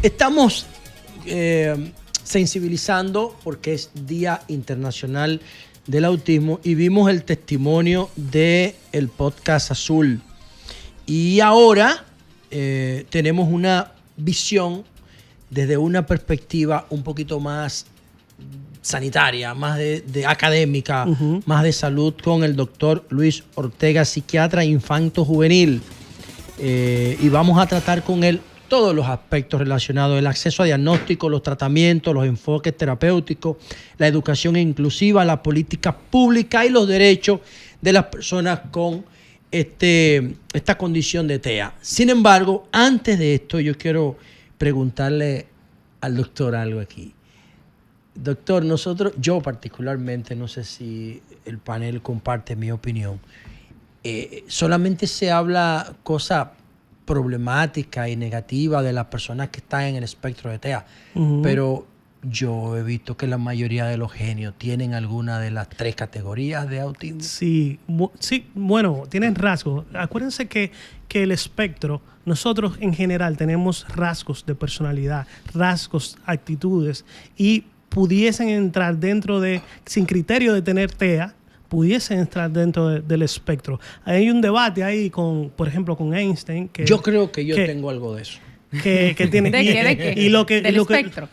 Estamos sensibilizando porque es Día Internacional del Autismo y vimos el testimonio del podcast Azul. Y ahora tenemos una visión desde una perspectiva un poquito más sanitaria, más de académica, más de salud, con el doctor Luis Ortega, psiquiatra infanto-juvenil. Y vamos a tratar con él todos los aspectos relacionados: el acceso a diagnóstico, los tratamientos, los enfoques terapéuticos, la educación inclusiva, la política pública y los derechos de las personas con esta condición de TEA. Sin embargo, antes de esto, yo quiero preguntarle al doctor algo aquí. Doctor, yo particularmente, no sé si el panel comparte mi opinión, solamente se habla cosas problemáticas y negativas de las personas que están en el espectro de TEA, pero yo he visto que la mayoría de los genios tienen alguna de las 3 categorías de autismo. Sí, bueno, tienen rasgos. Acuérdense que el espectro, nosotros en general tenemos rasgos de personalidad, rasgos, actitudes, y pudiesen entrar dentro de, sin criterio de tener TEA, pudiesen entrar dentro del espectro. Hay un debate ahí por ejemplo, con Einstein. Yo creo que yo tengo algo de eso. Que tiene, ¿De qué? Y lo que, ¿Del lo que, espectro?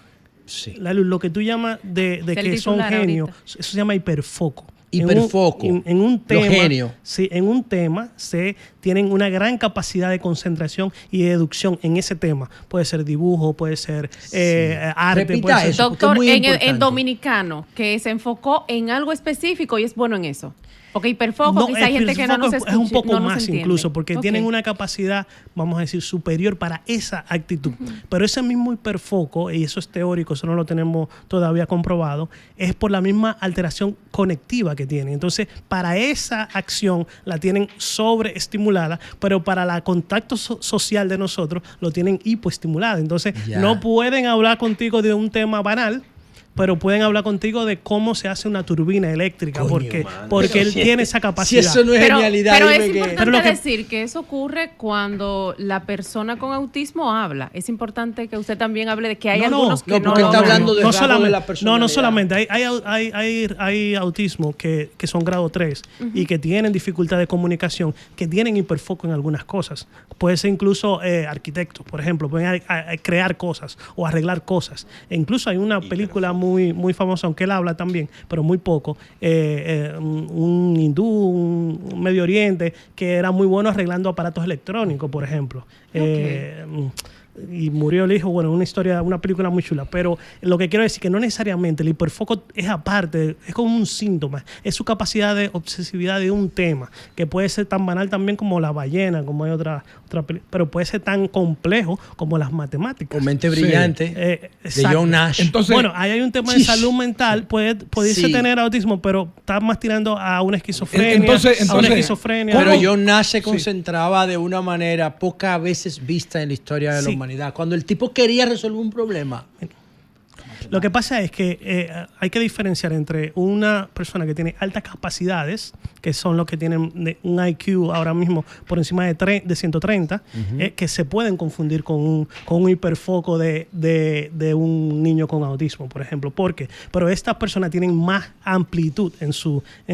Sí. Lo que tú llamas de que son genios, eso se llama hiperfoco. Hiperfoco. En un tema, los genios. Sí, en un tema se tienen una gran capacidad de concentración y de deducción en ese tema. Puede ser dibujo, puede ser arte. Repita puede ser, eso. Doctor, muy en dominicano, que se enfocó en algo específico y es bueno en eso. Porque hiperfoco, quizá hay gente que no nos escucha. Es un poco no más entiende. incluso, porque tienen una capacidad, vamos a decir, superior para esa actitud. Pero ese mismo hiperfoco, y eso es teórico, eso no lo tenemos todavía comprobado, es por la misma alteración conectiva que tienen. Entonces, para esa acción la tienen sobreestimulada, pero para el contacto social de nosotros lo tienen hipoestimulada. Entonces, no pueden hablar contigo de un tema banal, pero pueden hablar contigo de cómo se hace una turbina eléctrica. Coño, porque él tiene esa capacidad. Si eso no es genialidad. Pero es importante decir que eso ocurre cuando la persona con autismo habla. Es importante que usted también hable de que hay algunos que no. Porque está hablando de la personalidad. No solamente. Hay autismo que son grado 3 y que tienen dificultad de comunicación, que tienen hiperfoco en algunas cosas. Puede ser incluso arquitectos, por ejemplo. Pueden crear cosas o arreglar cosas. E incluso hay una película muy famoso, aunque él habla también, pero muy poco, un hindú, un Medio Oriente, que era muy bueno arreglando aparatos electrónicos, por ejemplo. Y murió el hijo, bueno, una película muy chula, pero lo que quiero decir es que no necesariamente el hiperfoco es aparte, es como un síntoma, es su capacidad de obsesividad de un tema, que puede ser tan banal también como la ballena, como hay otra pero puede ser tan complejo como las matemáticas. O Mente Brillante, de John Nash. Entonces, bueno, ahí hay un tema de salud mental, puede tener autismo, pero está más tirando a una esquizofrenia. Pero John Nash se concentraba de una manera pocas veces vista en la historia de la humanidad. Cuando el tipo quería resolver un problema. Lo que pasa es que hay que diferenciar entre una persona que tiene altas capacidades, que son los que tienen un IQ ahora mismo por encima de 130, que se pueden confundir con un hiperfoco de un niño con autismo, por ejemplo. ¿Por qué? Pero estas personas tienen más amplitud en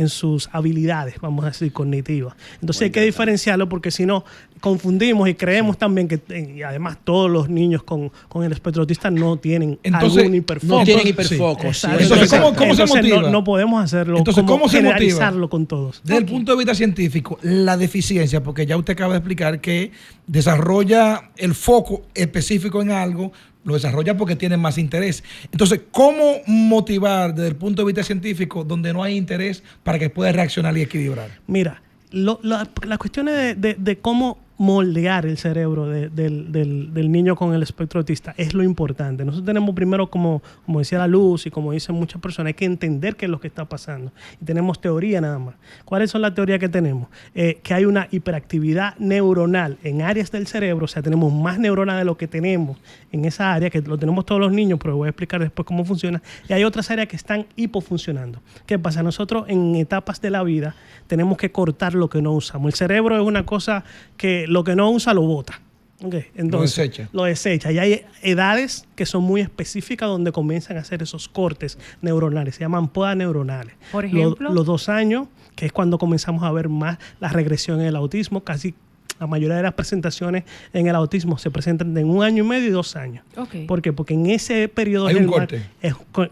sus habilidades, vamos a decir, cognitivas. Entonces hay que diferenciarlo, porque si no, confundimos y creemos también que, y además todos los niños con el espectro autista no tienen algún hiperfoco. No tienen hiperfoco. Sí. Entonces, ¿cómo se motiva? No podemos hacerlo. Entonces, ¿cómo generalizarlo con todos? Desde el punto de vista científico, la deficiencia, porque ya usted acaba de explicar que desarrolla el foco específico en algo, lo desarrolla porque tiene más interés. Entonces, ¿cómo motivar desde el punto de vista científico donde no hay interés para que pueda reaccionar y equilibrar? Mira, las cuestiones de cómo moldear el cerebro del niño con el espectro autista es lo importante. Nosotros tenemos primero, como decía la Luz y como dicen muchas personas, hay que entender qué es lo que está pasando. Y tenemos teoría nada más. ¿Cuáles son las teorías que tenemos? Que hay una hiperactividad neuronal en áreas del cerebro, o sea, tenemos más neuronas de lo que tenemos en esa área, que lo tenemos todos los niños, pero voy a explicar después cómo funciona. Y hay otras áreas que están hipofuncionando. ¿Qué pasa? Nosotros en etapas de la vida tenemos que cortar lo que no usamos. El cerebro es una cosa que lo que no usa lo bota. Okay, entonces lo desecha. Y hay edades que son muy específicas donde comienzan a hacer esos cortes neuronales. Se llaman podas neuronales. Por ejemplo, los 2 años, que es cuando comenzamos a ver más la regresión en el autismo. Casi la mayoría de las presentaciones en el autismo se presentan en 1 año y medio y 2 años. Okay. ¿Por qué? Porque en ese periodo hay un corte.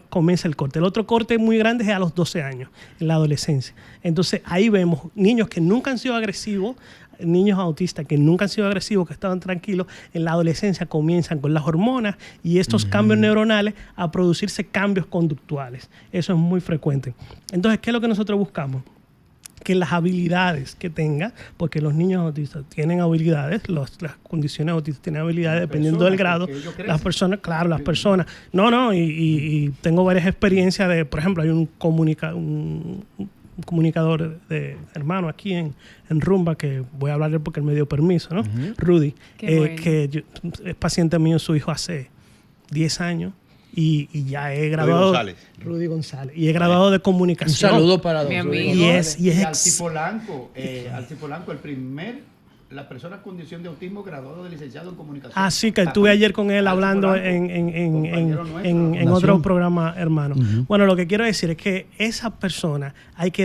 Comienza el corte. El otro corte muy grande es a los 12 años, en la adolescencia. Entonces ahí vemos niños que nunca han sido agresivos, niños autistas que nunca han sido agresivos, que estaban tranquilos, en la adolescencia comienzan con las hormonas y estos cambios neuronales a producirse cambios conductuales. Eso es muy frecuente. Entonces, ¿qué es lo que nosotros buscamos? Que las habilidades que tenga, porque los niños autistas tienen habilidades, las condiciones autistas tienen habilidades dependiendo del grado. Las personas, claro, las personas. Y tengo varias experiencias de, por ejemplo, hay un comunicador de hermano aquí en Rumba, que voy a hablarle porque él me dio permiso, ¿no? Rudy, bueno. que es paciente mío, su hijo hace 10 años y ya he graduado. Rudy González. Y he graduado de comunicación. Un saludo para don Rudy. Rudy. Y Altipolanco, la persona con condición de autismo graduado de licenciado en comunicación. Ah, sí, que estuve ayer con él hablando en otro programa, hermano. Bueno, lo que quiero decir es que esa persona hay que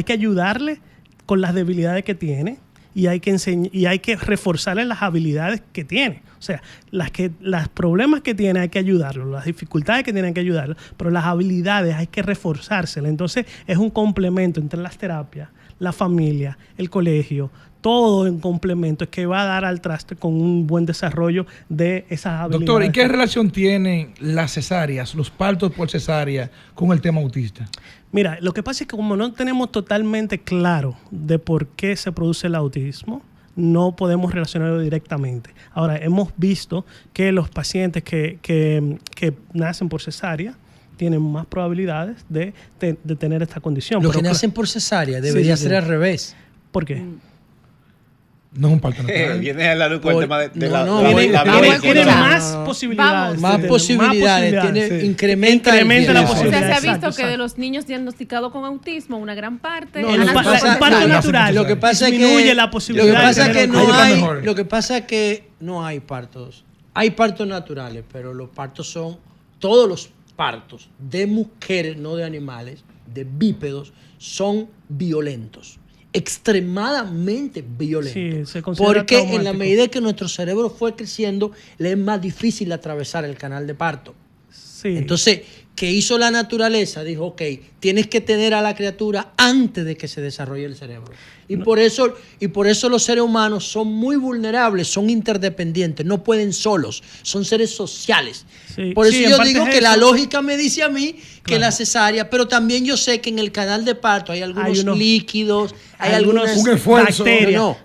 ayudarle con las debilidades que tiene y hay que reforzarle las habilidades que tiene. O sea, los problemas que tiene hay que ayudarlo, las dificultades que tiene hay que ayudarlo, pero las habilidades hay que reforzárselas. Entonces, es un complemento entre las terapias, la familia, el colegio, todo en complemento es que va a dar al traste con un buen desarrollo de esas habilidades. Doctor, ¿y qué relación tienen las cesáreas, los partos por cesárea con el tema autista? Mira, lo que pasa es que como no tenemos totalmente claro de por qué se produce el autismo, no podemos relacionarlo directamente. Ahora, hemos visto que los pacientes que nacen por cesárea tienen más probabilidades de tener esta condición. Los que nacen por cesárea debería ser al revés. ¿Por qué? No es un parto natural. Viene a la luz con el tema de Tiene escuchar. más posibilidades. Más posibilidades. Incrementa la O posibilidad. sea, se ha visto Exacto. que de los niños diagnosticados con autismo, una gran parte... No, han lo que nacido pasa- por el parto cesárea. natural Lo que pasa es disminuye que la posibilidad lo que pasa de es que tener no autismo. hay, Mejor. lo que pasa es que no hay partos. Hay partos naturales, pero los partos son todos los partos de mujeres, no de animales, de bípedos, son violentos. Extremadamente violentos. Sí, se considera porque en la traumático. medida que nuestro cerebro fue creciendo, le es más difícil atravesar el canal de parto. Sí. Entonces, ¿qué hizo la naturaleza? Dijo, ok, tienes que tener a la criatura antes de que se desarrolle el cerebro. Y por eso los seres humanos son muy vulnerables, son interdependientes, no pueden solos, son seres sociales. Sí, Por eso sí, en yo parte digo es que la eso. lógica me dice a mí que Claro. la cesárea, pero también yo sé que en el canal de parto hay algunos unos- líquidos, hay algunos algunas Un esfuerzo. bacterias,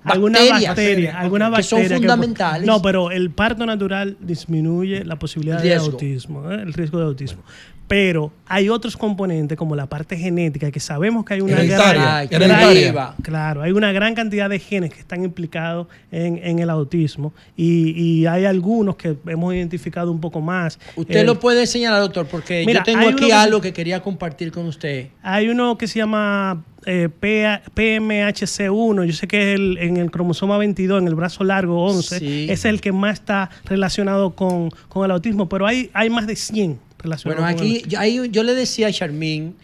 algunas que son fundamentales. No, pero el parto natural disminuye la posibilidad de Riesgo. autismo, el riesgo de autismo. Pero hay otros componentes como la parte genética que sabemos que hay una Hereditaria. Ay, Hereditaria. Claro, hay una gran cantidad de genes que están implicados en el autismo y hay algunos que hemos identificado un poco más. Usted lo puede señalar, doctor, porque Mira, yo tengo hay aquí uno que algo que quería compartir con usted. Hay uno que se llama PMHC1, yo sé que es en el cromosoma 22, en el brazo largo 11, Sí. ese es el que más está relacionado con el autismo, pero hay más de 100 relacionados Bueno, con el aquí autismo. yo le decía a Charmín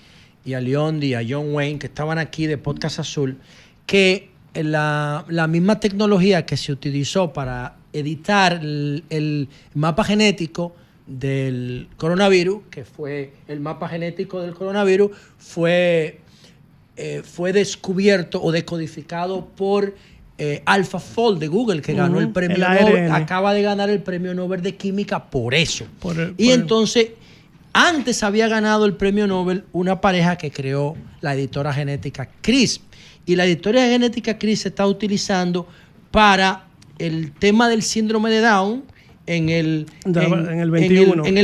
y a Leondi y a John Wayne, que estaban aquí de Podcast Azul, que la misma tecnología que se utilizó para editar el mapa genético del coronavirus, que fue el mapa genético del coronavirus, fue descubierto o decodificado por AlphaFold de Google, que ganó el premio el Nobel, ARN. acaba de ganar el premio Nobel de Química por eso. Y Entonces, antes había ganado el premio Nobel una pareja que creó la editora genética CRISP. Y la editora genética CRISP se está utilizando para el tema del síndrome de Down en el 21. en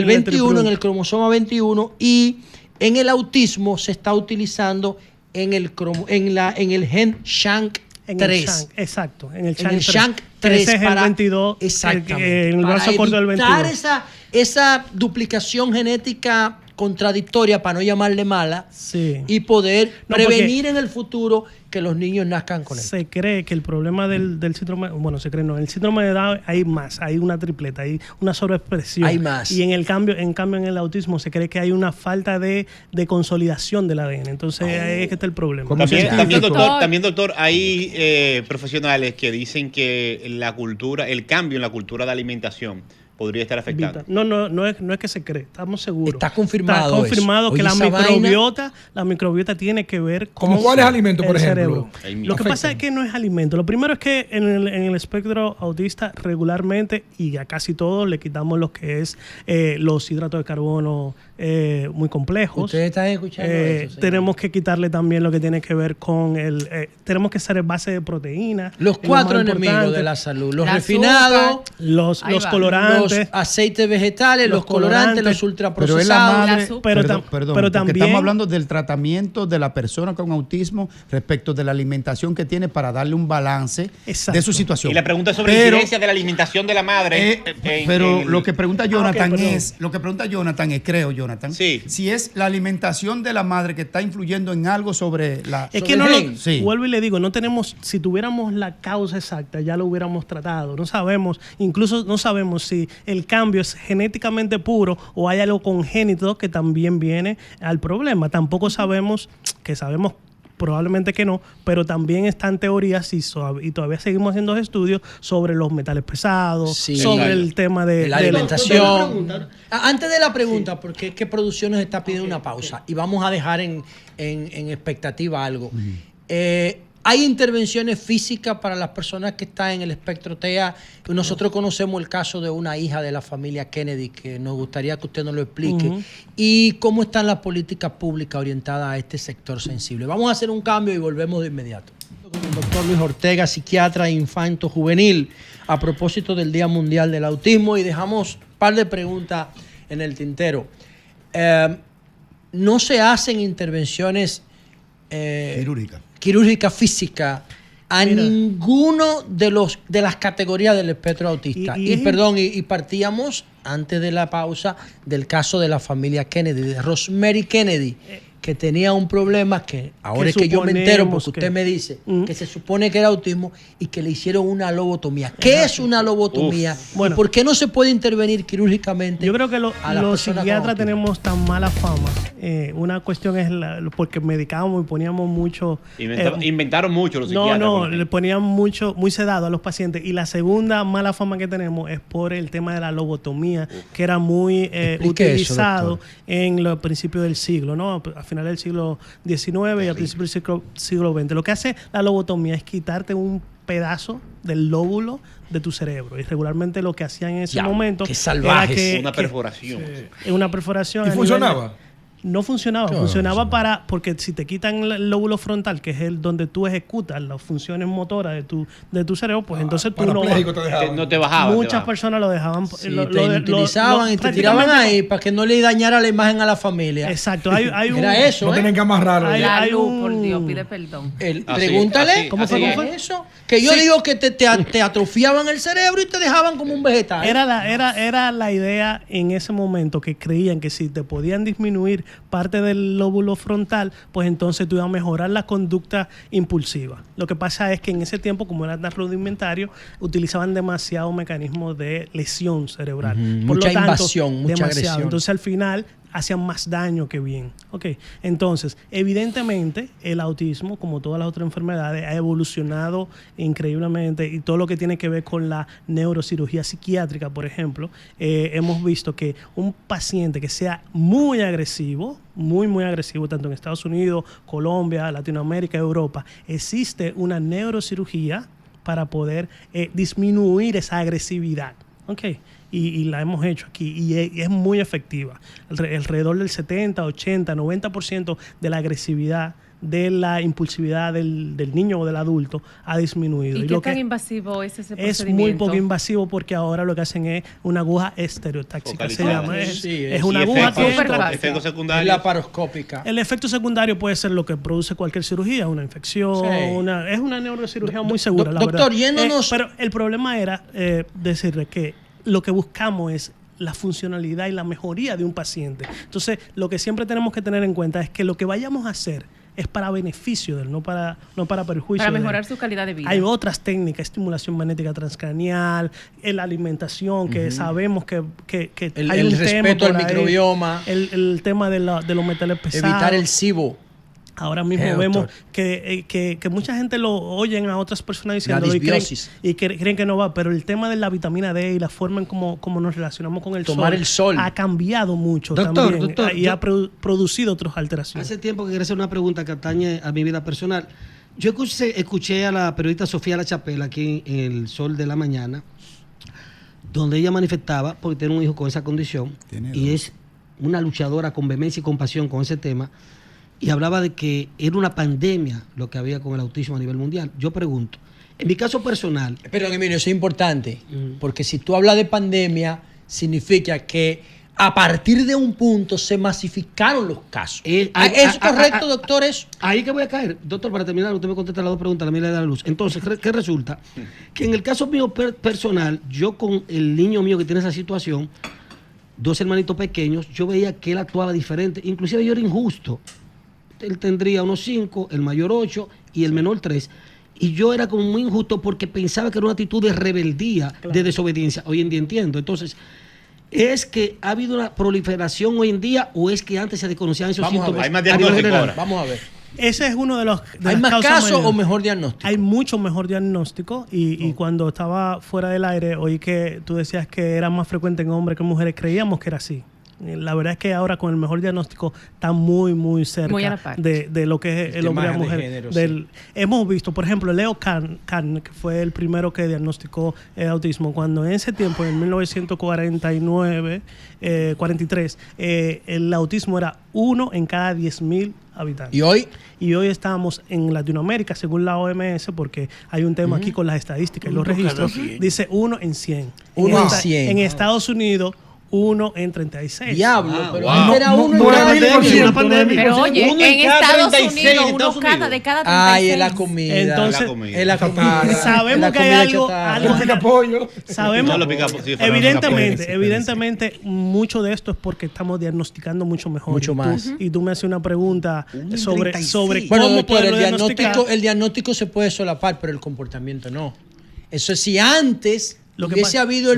el cromosoma 21, y en el autismo se está utilizando en el gen SHANK3. En el SHANK, exacto, en el En el SHANK 3 es el para 22, exactamente, en el para brazo corto del evitar 22. esa duplicación genética contradictoria, para no llamarle mala, Sí. y poder No, prevenir en el futuro que los niños nazcan con él. Se cree que el problema del síndrome, bueno, se cree no, el síndrome de Down hay más, hay una tripleta, hay una sobreexpresión. Hay más. Y en cambio en el autismo se cree que hay una falta de consolidación del ADN. Entonces ahí es que está el problema. Como científico. También, doctor, hay profesionales que dicen que la cultura, el cambio en la cultura de alimentación podría estar afectando. No es que se cree, estamos seguros. Está confirmado Está confirmado eso. que Oye, esa la microbiota tiene que ver con ¿Cómo cuáles alimentos, por el ejemplo? cerebro. Ahí Lo que afectan? pasa es que no es alimento. Lo primero es que en el espectro autista regularmente y a casi todos le quitamos lo que es los hidratos de carbono muy complejos. Ustedes están escuchando eso, señor. Tenemos que quitarle también lo que tiene que ver con tenemos que ser base de proteína. Los es lo 4 más enemigos importante. de la salud. Los El refinados, azúcar. Los Ahí va. colorantes. los aceites vegetales, los colorantes, los Pero es la ultraprocesados. madre, azúcar. Pero perdón, tam- perdón, pero porque también- estamos hablando del tratamiento de la persona con autismo respecto de la alimentación que tiene para darle un balance Exacto. de su situación. Y la pregunta es sobre la Pero- incidencia de la alimentación de la madre. pero lo que pregunta Jonathan perdón. creo, Jonathan, Sí. si es la alimentación de la madre que está influyendo en algo sobre la... Es sobre que no el lo, gen. Sí. vuelvo y le digo, no tenemos, si tuviéramos la causa exacta, ya lo hubiéramos tratado. No sabemos, incluso no sabemos si el cambio es genéticamente puro o hay algo congénito que también viene al problema. Tampoco sabemos, probablemente que no, pero también están teorías y todavía seguimos haciendo estudios sobre los metales pesados, Sí. sobre Exacto. el tema de la de alimentación. Antes de la pregunta, porque es que Producciones está pidiendo una pausa y vamos a dejar en expectativa algo. Hay intervenciones físicas para las personas que están en el espectro TEA. Nosotros conocemos el caso de una hija de la familia Kennedy, que nos gustaría que usted nos lo explique. Y cómo están las políticas públicas orientadas a este sector sensible. Vamos a hacer un cambio y volvemos de inmediato. Con el doctor Luis Ortega, psiquiatra infanto juvenil, a propósito del Día Mundial del Autismo, y dejamos un par de preguntas en el tintero. No se hacen intervenciones quirúrgica física a ninguno de las categorías del espectro autista. Y partíamos antes de la pausa del caso de la familia Kennedy, de Rosemary Kennedy, que tenía un problema que ahora es que yo me entero porque usted me dice que se supone que era autismo y que le hicieron una lobotomía. ¿Qué es una lobotomía? Bueno. ¿Y por qué no se puede intervenir quirúrgicamente? Yo creo que a las los personas con psiquiatras autismo? tenemos tan mala fama. Una cuestión es porque medicábamos y poníamos mucho... Inventaron mucho los No, psiquiatras. le ponían mucho, muy sedado a los pacientes. Y la segunda mala fama que tenemos es por el tema de la lobotomía, que era muy Explique eso, utilizado doctor. en los principios del siglo, ¿no? A finales del siglo XIX y a principios del siglo XX. Lo que hace la lobotomía es quitarte un pedazo del lóbulo de tu cerebro. Y regularmente lo que hacían en ese Ya, momento qué salvajes. Una perforación. una perforación. ¿Y a funcionaba? nivel no funcionaba. Funcionaba porque si te quitan el lóbulo frontal, que es el donde tú ejecutas las funciones motoras de tu cerebro, pues entonces tú no Parapléjico te dejaban. No te bajaban. muchas personas lo dejaban. Sí, te utilizaban y te tiraban prácticamente- ahí para que no le dañara la imagen a la familia. Exacto. Hay un, Era eso, No ¿eh? tienen que amarrarlo. Hay- La hay luz, un- por Dios, pide perdón. Pregúntale, así, ¿Cómo así fue? es. eso? Que yo digo que te atrofiaban el cerebro y te dejaban como un vegetal. Era la idea en ese momento que creían que si te podían disminuir parte del lóbulo frontal, pues entonces tú ibas a mejorar la conducta impulsiva. Lo que pasa es que en ese tiempo, como era tan rudimentario, utilizaban demasiado mecanismos de lesión cerebral. Mucha invasión, mucha demasiado. agresión. Entonces al final hacían más daño que bien. Entonces, evidentemente, el autismo, como todas las otras enfermedades, ha evolucionado increíblemente y todo lo que tiene que ver con la neurocirugía psiquiátrica, por ejemplo, hemos visto que un paciente que sea muy agresivo, muy agresivo, tanto en Estados Unidos, Colombia, Latinoamérica, Europa, existe una neurocirugía para poder disminuir esa agresividad. Y la hemos hecho aquí y es muy efectiva. Alrededor del 70, 80, 90% de la agresividad, de la impulsividad del niño o del adulto ha disminuido. ¿Y qué lo tan que invasivo es ese es procedimiento? muy poco invasivo porque ahora lo que hacen es una aguja estereotáxica, se Focalizada. llama. Sí, Es sí, una Y aguja que efectos- entra. efectos Es secundarios. laparoscópica. El efecto secundario puede ser lo que produce cualquier cirugía, una infección, Sí. es una neurocirugía muy segura, la doctor, verdad. yéndonos- Pero el problema era decirle que lo que buscamos es la funcionalidad y la mejoría de un paciente. Entonces, lo que siempre tenemos que tener en cuenta es que lo que vayamos a hacer es para beneficio de él, no para perjuicio. Para de él. mejorar su calidad de vida. Hay otras técnicas, estimulación magnética transcranial, la alimentación, que sabemos que hay El un respeto tema al por ahí, microbioma. el tema de los metales pesados. Evitar el SIBO. Ahora mismo Doctor. vemos que mucha gente lo oyen a otras personas diciendo disbiosis. y creen que no va, pero el tema de la vitamina D y la forma en cómo nos relacionamos con Tomar el sol. ha cambiado mucho Doctor, también y ha producido otras alteraciones. Hace tiempo que quería hacer una pregunta que atañe a mi vida personal. Yo escuché a la periodista Sofía La Chapela aquí en El Sol de la Mañana, donde ella manifestaba, porque tiene un hijo con esa condición, y es una luchadora con vehemencia y compasión con ese tema, y hablaba de que era una pandemia lo que había con el autismo a nivel mundial. Yo pregunto, en mi caso personal... Perdón, Emilio, eso es importante, porque si tú hablas de pandemia, significa que a partir de un punto se masificaron los casos. ¿Es correcto, doctor, eso? Ahí que voy a caer. Doctor, para terminar, usted me contesta las dos preguntas, la mía le da la luz. Entonces, ¿qué resulta? Que en el caso mío personal, yo con el niño mío que tiene esa situación, 2 hermanitos pequeños, yo veía que él actuaba diferente. Inclusive yo era injusto. Él tendría unos 5, el mayor 8 y el menor 3. Y yo era como muy injusto porque pensaba que era una actitud de rebeldía, de desobediencia. Hoy en día entiendo. Entonces, ¿es que ha habido una proliferación hoy en día o es que antes se desconocían esos Vamos a síntomas? ver. Hay más a nivel diagnóstico general? ahora. Vamos a ver. Ese es uno de los... ¿Hay más casos o mejor diagnóstico? Hay mucho mejor diagnóstico y cuando estaba fuera del aire oí que tú decías que era más frecuente en hombres que en mujeres. Creíamos que era así. La verdad es que ahora con el mejor diagnóstico está muy, muy cerca Muy a la par. de lo que es el hombre y la imagen de mujer. género, sí. Hemos visto, por ejemplo, Leo Kahn, que fue el primero que diagnosticó el autismo, cuando en ese tiempo, en 1949, 43, el autismo era 1 en cada 10.000 habitantes. ¿Y hoy? Y hoy estamos en Latinoamérica, según la OMS, porque hay un tema aquí con las estadísticas y los registros, dice 1 en 100. 1 en 100. En Estados Unidos, 1 en 36. Diablo, pero wow. antes era uno en No cada era 10.000. una pandemia. Pero oye, Uno en en cada Estados 36 Unidos, en Estados uno cada Unidos. de cada 36. Ay, es la comida. Entonces, La comida. Es la comida. sabemos La que hay comida algo, chatarra. algo El pollo. sabemos, No, lo pica- sí, fueron evidentemente, mucho de esto es porque estamos diagnosticando mucho mejor. Mucho Y tú- más. Y tú me haces una pregunta Uno en sobre 36. cómo Bueno, doctor, poderlo diagnosticar. el diagnóstico se puede solapar, pero el comportamiento no. Eso es si antes Lo que hubiese pasa- habido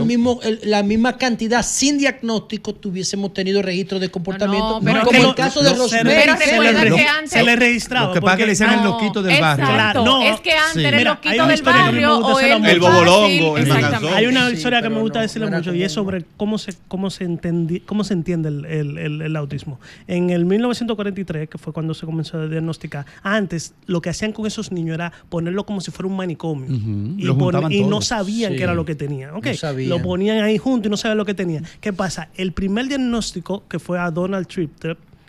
la misma cantidad sin diagnóstico, tuviésemos tenido registro de comportamiento, No, pero como que el caso de se Rosemary. Pero se recuerda le- que antes... se le registraba. Lo que pasa es que le decían el loquito del barrio. Exacto. No, es que antes sí. era el Mira, hay loquito una del historia que me barrio gusta o hacerla el mucho. El bobolongo, fácil, el exactamente. manganzón. Hay una Sí, historia que pero me gusta no, decirle no era mucho y es común. sobre cómo se entiende el autismo. En el 1943, que fue cuando se comenzó a diagnosticar, antes lo que hacían con esos niños era ponerlo como si fuera un manicomio. Y, Los juntaban y no todos. sabían Sí. qué era lo que tenían. ¿Ok? No sabían. Lo ponían ahí juntos y no sabían lo que tenían. ¿Qué pasa? El primer diagnóstico que fue a Donald Trip,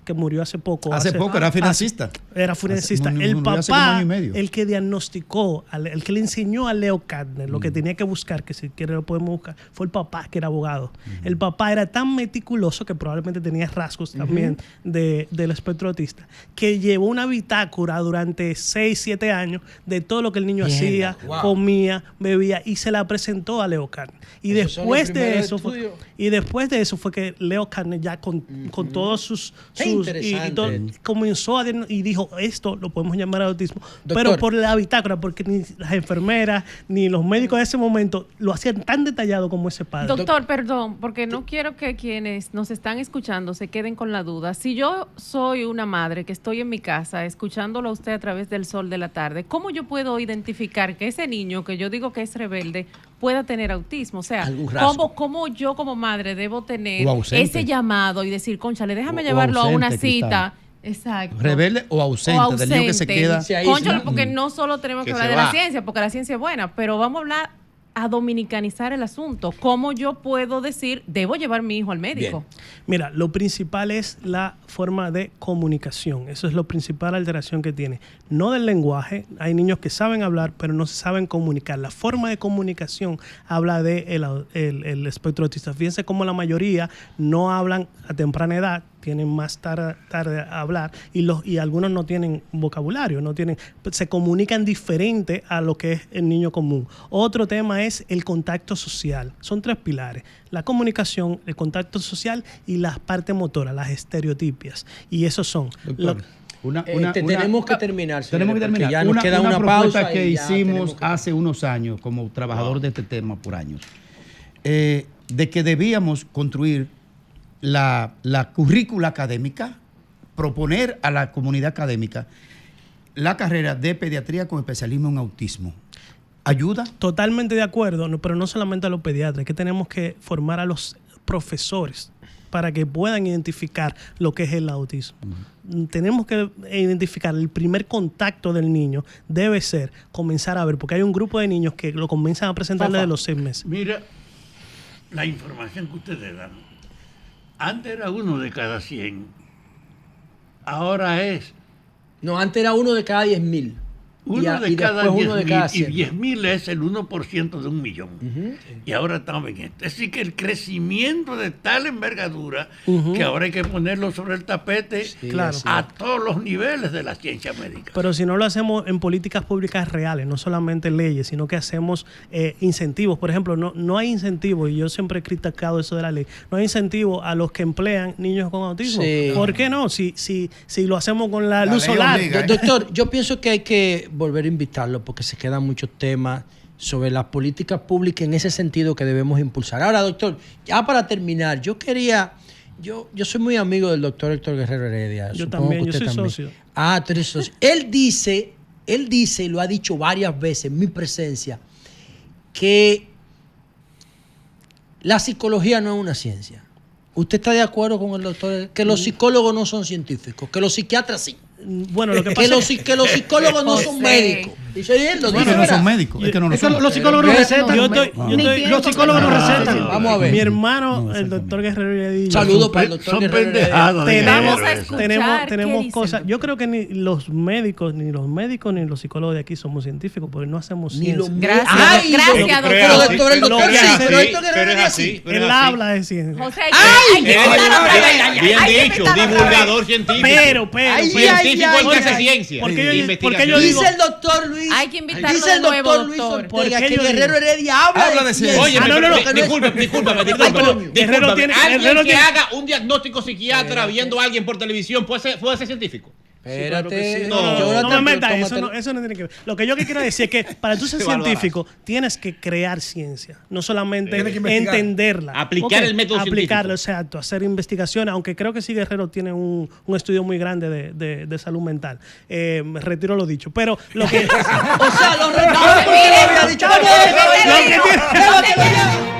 que murió hace poco. Hace poco era financista. Era financista. Hace- El murió hace como papá, año y medio. el que diagnosticó, el que le enseñó a Leo Kanner lo que tenía que buscar, que si quiere lo podemos buscar, fue el papá que era abogado. El papá era tan meticuloso que probablemente tenía rasgos también del espectro autista, que llevó una bitácora durante 6, 7 años de todo lo que el niño hacía, comía, bebía y se la presentó a Leo Kanner. Y Esos son después los de primeros eso fue, estudios. y después de eso fue que Leo Kanner ya con todos sus Qué interesante. comenzó y dijo, esto lo podemos llamar autismo, Doctor. pero por la bitácora, porque ni las enfermeras ni los médicos de ese momento lo hacían tan detallado como ese padre. Doctor, perdón, porque no quiero que quienes nos están escuchando se queden con la duda. Si yo soy una madre que estoy en mi casa escuchándolo a usted a través del sol de la tarde, ¿cómo yo puedo identificar que ese niño que yo digo que es rebelde pueda tener autismo? O sea, Algún rasgo. ¿cómo yo como madre debo tener O ausente. ese llamado y decir, cónchale, déjame O llevarlo a una ausente, cita? Exacto. Rebelde o ausente, del niño que se queda. Se aísla. Cónchale, porque no solo tenemos que Que hablar se de la va. ciencia, porque la ciencia es buena, pero vamos a hablar a dominicanizar el asunto. ¿Cómo yo puedo decir, debo llevar a mi hijo al médico? Mira, lo principal es la forma de comunicación. Eso es la principal alteración que tiene. No del lenguaje. Hay niños que saben hablar, pero no se saben comunicar. La forma de comunicación habla de el espectro autista. Fíjense cómo la mayoría no hablan a temprana edad, tienen más tarde a hablar y algunos no tienen vocabulario, se comunican diferente a lo que es el niño común. Otro tema Una es el contacto social. Son 3 pilares: la comunicación, el contacto social y la parte motora, las estereotipias. Y esos son... Doctor, tenemos que terminar. Tenemos que terminar. Ya nos queda una propuesta pausa que y ya hicimos que... hace unos años como trabajador de este tema por años, de que debíamos construir la currícula académica, proponer a la comunidad académica la carrera de pediatría con especialismo en autismo. ¿Ayuda? Totalmente de acuerdo, pero no solamente a los pediatras, que tenemos que formar a los profesores para que puedan identificar lo que es el autismo. Tenemos que identificar el primer contacto del niño, debe ser comenzar a ver, porque hay un grupo de niños que lo comienzan a presentar desde los 6 meses. Mira, la información que ustedes dan. Antes era 1 de cada 100. Ahora es... No, antes era 1 de cada 10.000. Uno de cada 10.000, y 100.000. 10.000 es el 1% de 1 millón. Y ahora estamos en esto. Es decir, que el crecimiento de tal envergadura que ahora hay que ponerlo sobre el tapete a todos los niveles de la ciencia médica. Pero si no lo hacemos en políticas públicas reales, no solamente leyes, sino que hacemos incentivos. Por ejemplo, no hay incentivos, y yo siempre he criticado eso de la ley, no hay incentivos a los que emplean niños con autismo. Sí. ¿Por qué no? Si lo hacemos con la luz solar. Doctor, yo pienso que hay que volver a invitarlo porque se quedan muchos temas sobre las políticas públicas en ese sentido que debemos impulsar. Ahora, doctor, ya para terminar, yo soy muy amigo del doctor Héctor Guerrero Heredia. Yo también, yo soy socio. Ah, tú eres socio. Él dice, y lo ha dicho varias veces en mi presencia, que la psicología no es una ciencia. ¿Usted está de acuerdo con el doctor? Que los psicólogos no son científicos, que los psiquiatras sí. Bueno, lo que pasa que los psicólogos no son médicos. Dice él, lo dice, No ¿verdad? son médicos. Es que no lo son. Los psicólogos no recetan. Los psicólogos no recetan. Vamos a ver. Mi hermano, el doctor Guerrero Heredia. Saludos para el doctor Son Guerrero Heredia. pendejadas. Vamos a escuchar tenemos qué cosas. dice. Yo creo que ni los médicos, ni los psicólogos de aquí somos científicos, porque no hacemos Ni ciencia. los Gracias, Ay, gracias, pero doctor. el doctor sí, pero Héctor Guerrero pero es Heredia así. sí. Pero Él es así. habla de ciencia. José, hay que invitarlo otra vez. Bien Hay que dicho, invitarlo otra vez. divulgador científico. Pero. Científico el que hace Oiga, ciencia. ¿por qué yo Investigación. digo- Dice el doctor Luis. Hay que invitarlo Dice de el nuevo, doctor Luis doctor. ¿Por Ortega qué que yo Guerrero digo? Heredia habla de ciencia. Oye, discúlpame. Guerrero tiene- Alguien Guerrero que tiene- haga un diagnóstico psiquiatra viendo a alguien por televisión puede ser científico. Espérate. No Jonathan, me metas, pero eso no tiene que ver. Lo que yo quiero decir es que para tú ser Qué bárbara. científico tienes que crear ciencia, no solamente Tienes que investigar. entenderla. Aplicar el método Aplicarlo, científico. exacto, hacer investigaciones, aunque creo que sí Guerrero tiene un estudio muy grande de salud mental. Me retiro lo dicho, pero lo que... O sea, los No se miren. había dicho. No se miren. Vamos, No se miren.